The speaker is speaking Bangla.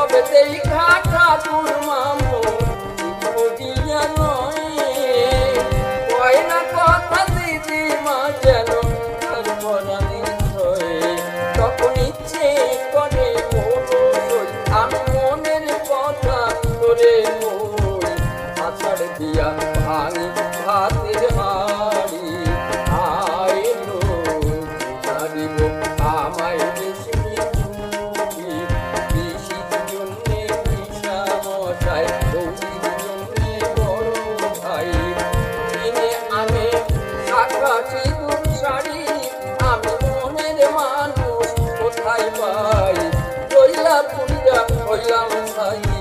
তবে দেখা ঠাকুর মামু বুঝিয়া নয় কয় না কথা দিদি মা যেন তারপরানি হয়ে তখন ইচ্ছে করে আমি মনের কথা করে আছাড় দিয়া ভাঙি ভাতের হাড়ি আইলো জানিব আমায় বেশি পিসির জন্যে পিসা মশাই বৌদির জন্যে বড় ভাই কিনে আনে শাখা সিঁদুর শাড়ি আমি মনের মানুষ কোথায় পাই কইলা পুরিয়া হইলাম ভাই